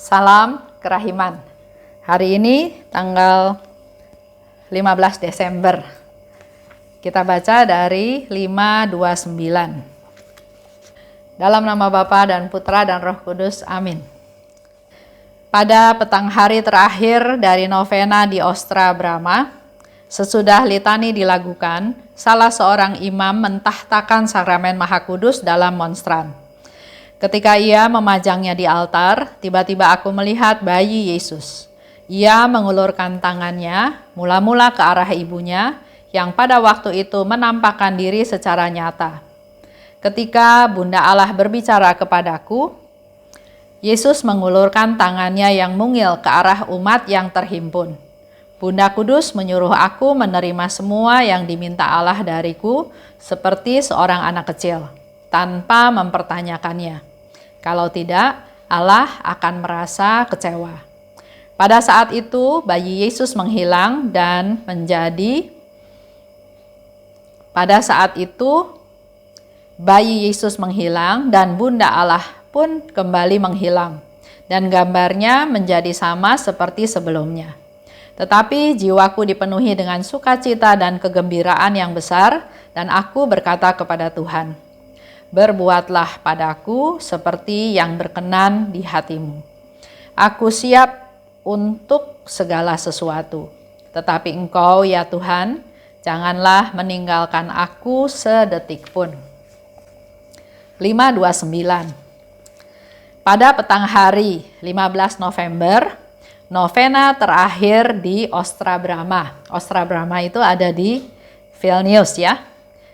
Salam kerahiman. Hari ini tanggal 15 Desember. Kita baca dari 5:29. Dalam nama Bapa dan Putra dan Roh Kudus. Amin. Pada petang hari terakhir dari novena di Ostra Brahma, sesudah litani dilakukan, salah seorang imam mentahtakan sakramen Maha Kudus dalam monstran. Ketika ia memajangnya di altar, tiba-tiba aku melihat bayi Yesus. Ia mengulurkan tangannya mula-mula ke arah ibunya yang pada waktu itu menampakkan diri secara nyata. Ketika Bunda Allah berbicara kepadaku, Yesus mengulurkan tangannya yang mungil ke arah umat yang terhimpun. Bunda Kudus menyuruh aku menerima semua yang diminta Allah dariku seperti seorang anak kecil, tanpa mempertanyakannya. Kalau tidak, Allah akan merasa kecewa. Pada saat itu, bayi Yesus menghilang dan menjadi dan Bunda Allah pun kembali menghilang, dan gambarnya menjadi sama seperti sebelumnya. Tetapi jiwaku dipenuhi dengan sukacita dan kegembiraan yang besar, dan aku berkata kepada Tuhan, "Berbuatlah padaku seperti yang berkenan di hatimu. Aku siap untuk segala sesuatu. Tetapi Engkau, ya Tuhan, janganlah meninggalkan aku sedetik pun." 5:29. Pada petang hari 15 November, novena terakhir di Ostra Brahma. Ostra Brahma itu ada di Vilnius ya.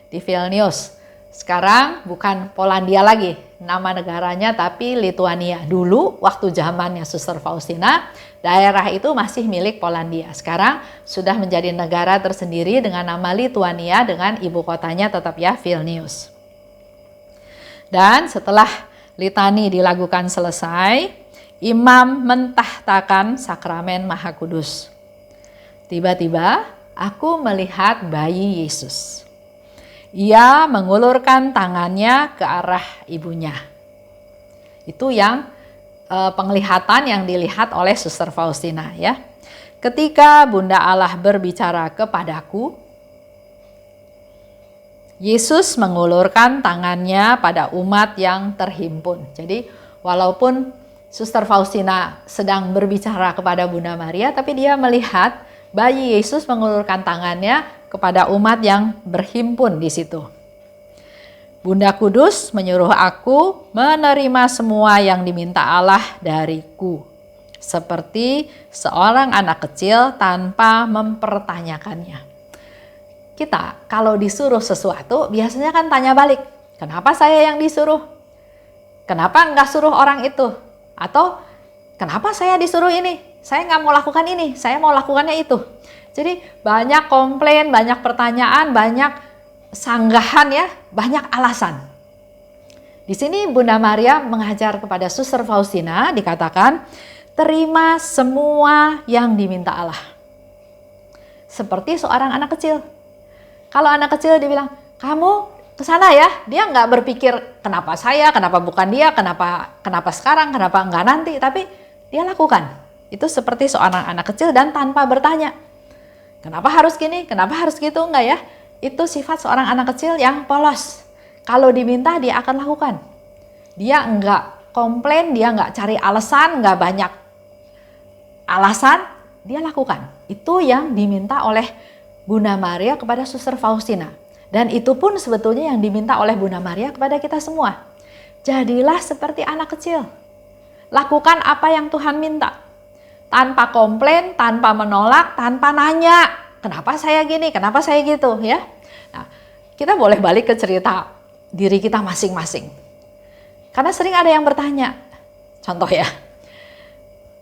Di Vilnius. Sekarang bukan Polandia lagi nama negaranya, tapi Lituania. Dulu waktu zamannya Suster Faustina, daerah itu masih milik Polandia. Sekarang sudah menjadi negara tersendiri dengan nama Lituania, dengan ibu kotanya tetap ya Vilnius. Dan setelah litani dilakukan selesai, imam mentahtakan sakramen Maha Kudus. Tiba-tiba aku melihat bayi Yesus. Ia mengulurkan tangannya ke arah ibunya. Itu yang penglihatan yang dilihat oleh Suster Faustina ya. Ketika Bunda Allah berbicara kepadaku, Yesus mengulurkan tangannya pada umat yang terhimpun. Jadi walaupun Suster Faustina sedang berbicara kepada Bunda Maria, tapi dia melihat bayi Yesus mengulurkan tangannya kepada umat yang berhimpun di situ. Bunda Kudus menyuruh aku menerima semua yang diminta Allah dariku, seperti seorang anak kecil tanpa mempertanyakannya. Kita kalau disuruh sesuatu biasanya kan tanya balik, kenapa saya yang disuruh? Kenapa enggak suruh orang itu? Atau kenapa saya disuruh ini? Saya nggak mau lakukan ini, saya mau lakukannya itu. Jadi banyak komplain, banyak pertanyaan, banyak sanggahan ya, banyak alasan. Di sini Bunda Maria mengajar kepada Suster Faustina, dikatakan, terima semua yang diminta Allah. Seperti seorang anak kecil. Kalau anak kecil dibilang, kamu ke sana ya, dia nggak berpikir kenapa saya, kenapa bukan dia, kenapa sekarang, kenapa enggak nanti, tapi dia lakukan. Itu seperti seorang anak kecil dan tanpa bertanya. Kenapa harus gini? Kenapa harus gitu? Enggak ya. Itu sifat seorang anak kecil yang polos. Kalau diminta dia akan lakukan. Dia enggak komplain, dia enggak cari alasan, enggak banyak alasan, dia lakukan. Itu yang diminta oleh Bunda Maria kepada Suster Faustina. Dan itu pun sebetulnya yang diminta oleh Bunda Maria kepada kita semua. Jadilah seperti anak kecil. Lakukan apa yang Tuhan minta. Tanpa komplain, tanpa menolak, tanpa nanya, kenapa saya gini, kenapa saya gitu ya. Nah, kita boleh balik ke cerita diri kita masing-masing. Karena sering ada yang bertanya, contoh ya,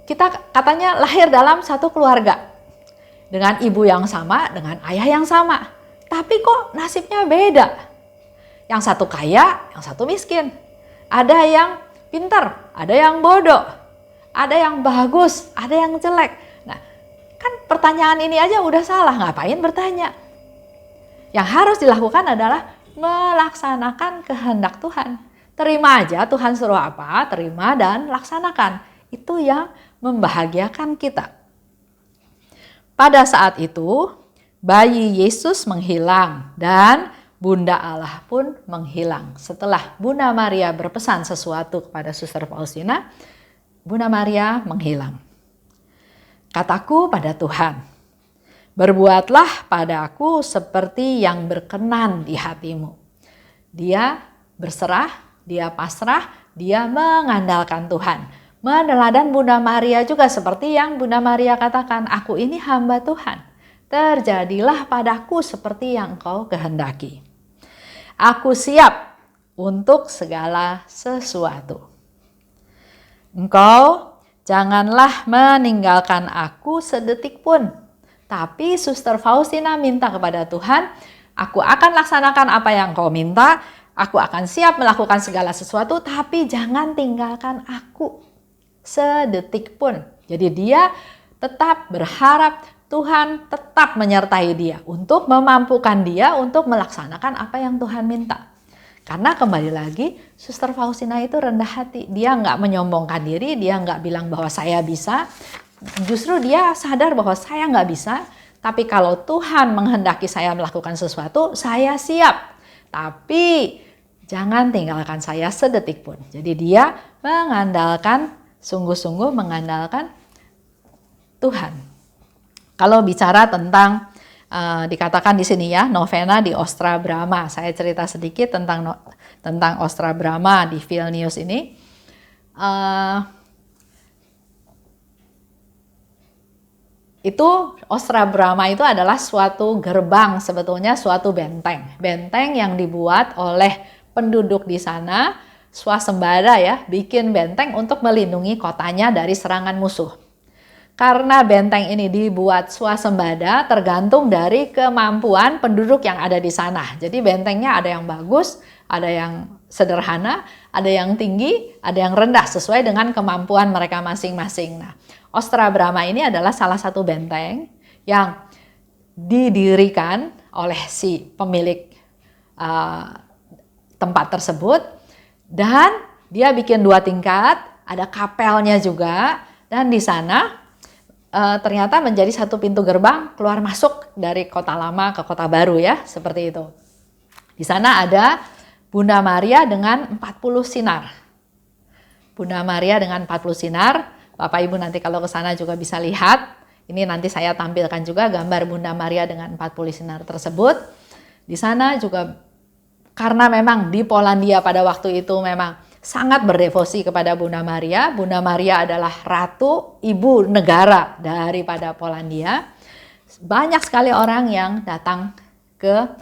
kita katanya lahir dalam satu keluarga, dengan ibu yang sama, dengan ayah yang sama. Tapi kok nasibnya beda. Yang satu kaya, yang satu miskin. Ada yang pintar, ada yang bodoh. Ada yang bagus, ada yang jelek. Nah, kan pertanyaan ini aja udah salah, ngapain bertanya? Yang harus dilakukan adalah melaksanakan kehendak Tuhan. Terima aja Tuhan suruh apa, terima dan laksanakan. Itu yang membahagiakan kita. Pada saat itu, bayi Yesus menghilang dan Bunda Allah pun menghilang. Setelah Bunda Maria berpesan sesuatu kepada Suster Faustina, Bunda Maria menghilang. Kataku pada Tuhan, berbuatlah padaku seperti yang berkenan di hatimu. Dia berserah, dia pasrah, dia mengandalkan Tuhan. Meneladan Bunda Maria juga seperti yang Bunda Maria katakan, aku ini hamba Tuhan. Terjadilah padaku seperti yang Engkau kehendaki. Aku siap untuk segala sesuatu. Engkau janganlah meninggalkan aku sedetik pun. Tapi Suster Faustina minta kepada Tuhan, aku akan laksanakan apa yang Engkau minta. Aku akan siap melakukan segala sesuatu, tapi jangan tinggalkan aku sedetik pun. Jadi dia tetap berharap Tuhan tetap menyertai dia untuk memampukan dia untuk melaksanakan apa yang Tuhan minta. Karena kembali lagi, Suster Faustina itu rendah hati. Dia nggak menyombongkan diri, dia nggak bilang bahwa saya bisa. Justru dia sadar bahwa saya nggak bisa, tapi kalau Tuhan menghendaki saya melakukan sesuatu, saya siap. Tapi jangan tinggalkan saya sedetik pun. Jadi dia mengandalkan, sungguh-sungguh mengandalkan Tuhan. Kalau bicara tentang dikatakan di sini ya, novena di Ostra Brahma. Saya cerita sedikit tentang Ostra Brahma di Vilnius ini. Itu Ostra Brahma itu adalah suatu gerbang, sebetulnya suatu benteng. Benteng yang dibuat oleh penduduk di sana, swasembada ya, bikin benteng untuk melindungi kotanya dari serangan musuh. Karena benteng ini dibuat swasembada tergantung dari kemampuan penduduk yang ada di sana. Jadi bentengnya ada yang bagus, ada yang sederhana, ada yang tinggi, ada yang rendah sesuai dengan kemampuan mereka masing-masing. Nah, Ostra Brahma ini adalah salah satu benteng yang didirikan oleh si pemilik tempat tersebut, dan dia bikin 2 tingkat, ada kapelnya juga, dan di sana ternyata menjadi satu pintu gerbang keluar masuk dari kota lama ke kota baru ya, seperti itu. Di sana ada Bunda Maria dengan 40 sinar. Bunda Maria dengan 40 sinar. Bapak Ibu nanti kalau ke sana juga bisa lihat. Ini nanti saya tampilkan juga gambar Bunda Maria dengan 40 sinar tersebut. Di sana juga karena memang di Polandia pada waktu itu memang sangat berdevosi kepada Bunda Maria. Bunda Maria adalah ratu, ibu negara daripada Polandia. Banyak sekali orang yang datang ke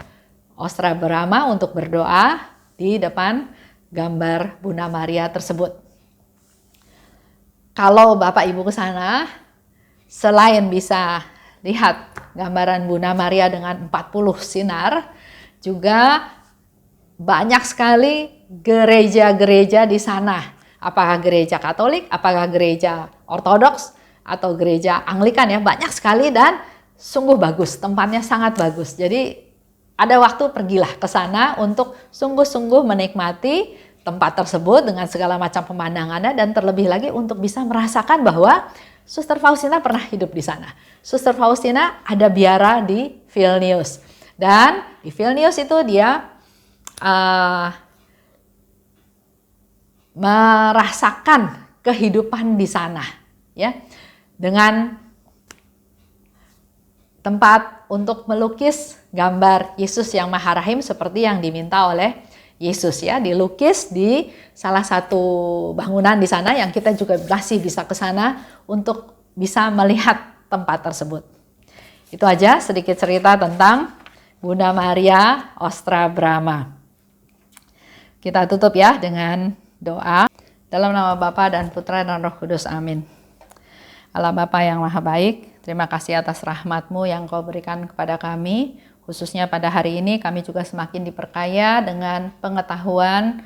Ostra Brahma untuk berdoa di depan gambar Bunda Maria tersebut. Kalau Bapak Ibu ke sana, selain bisa lihat gambaran Bunda Maria dengan 40 sinar, juga banyak sekali gereja-gereja di sana. Apakah gereja Katolik, apakah gereja Ortodoks, atau gereja Anglikan ya, banyak sekali dan sungguh bagus, tempatnya sangat bagus. Jadi ada waktu pergilah ke sana untuk sungguh-sungguh menikmati tempat tersebut dengan segala macam pemandangannya, dan terlebih lagi untuk bisa merasakan bahwa Suster Faustina pernah hidup di sana. Suster Faustina ada biara di Vilnius, dan di Vilnius itu dia merasakan kehidupan di sana ya, dengan tempat untuk melukis gambar Yesus yang Maha Rahim seperti yang diminta oleh Yesus ya, dilukis di salah satu bangunan di sana yang kita juga masih bisa ke sana untuk bisa melihat tempat tersebut. Itu aja sedikit cerita tentang Bunda Maria Ostra Brahma. Kita tutup ya dengan doa. Dalam nama Bapa dan Putra dan Roh Kudus, amin. Allah Bapa yang Maha Baik, terima kasih atas rahmat-Mu yang Kau berikan kepada kami. Khususnya pada hari ini kami juga semakin diperkaya dengan pengetahuan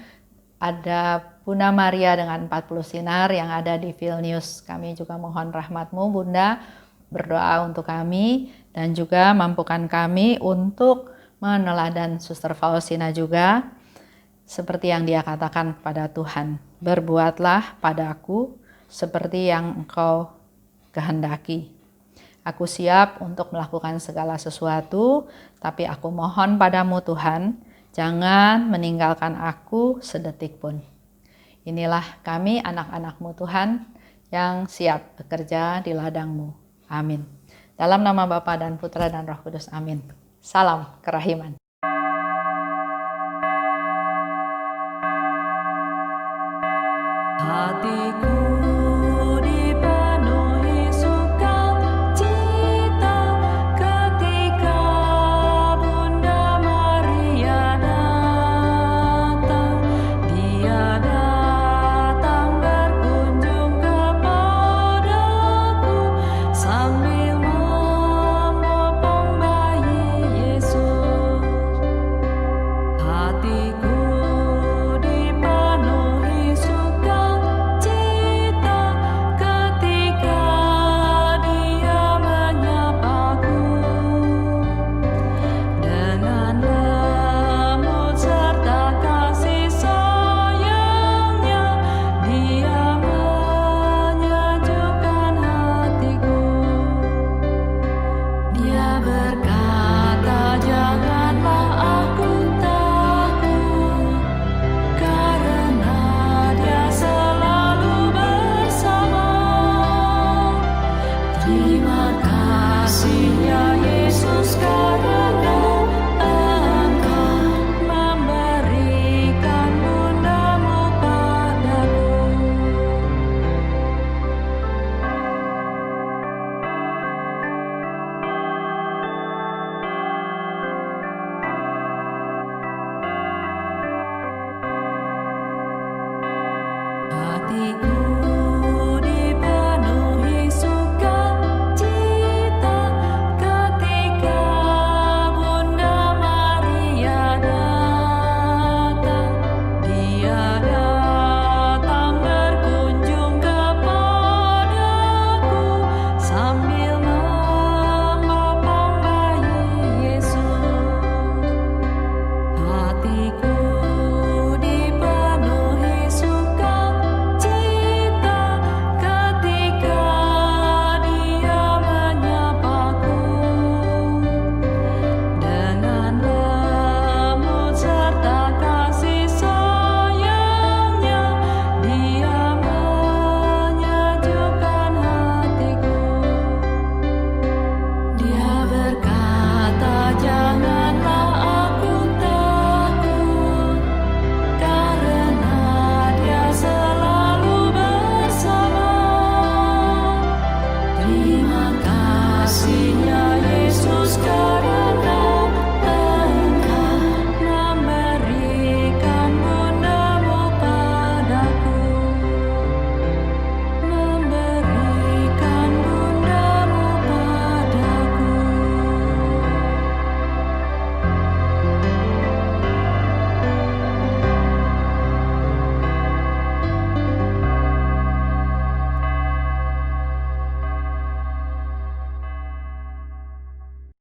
ada Bunda Maria dengan 40 sinar yang ada di Vilnius. Kami juga mohon rahmat-Mu Bunda, berdoa untuk kami dan juga mampukan kami untuk meneladan Suster Faustina juga. Seperti yang dia katakan kepada Tuhan, berbuatlah padaku seperti yang Engkau kehendaki. Aku siap untuk melakukan segala sesuatu, tapi aku mohon padamu Tuhan, jangan meninggalkan aku sedetik pun. Inilah kami anak-anak-Mu Tuhan yang siap bekerja di ladang-Mu. Amin. Dalam nama Bapa dan Putra dan Roh Kudus. Amin. Salam kerahiman. Hatiku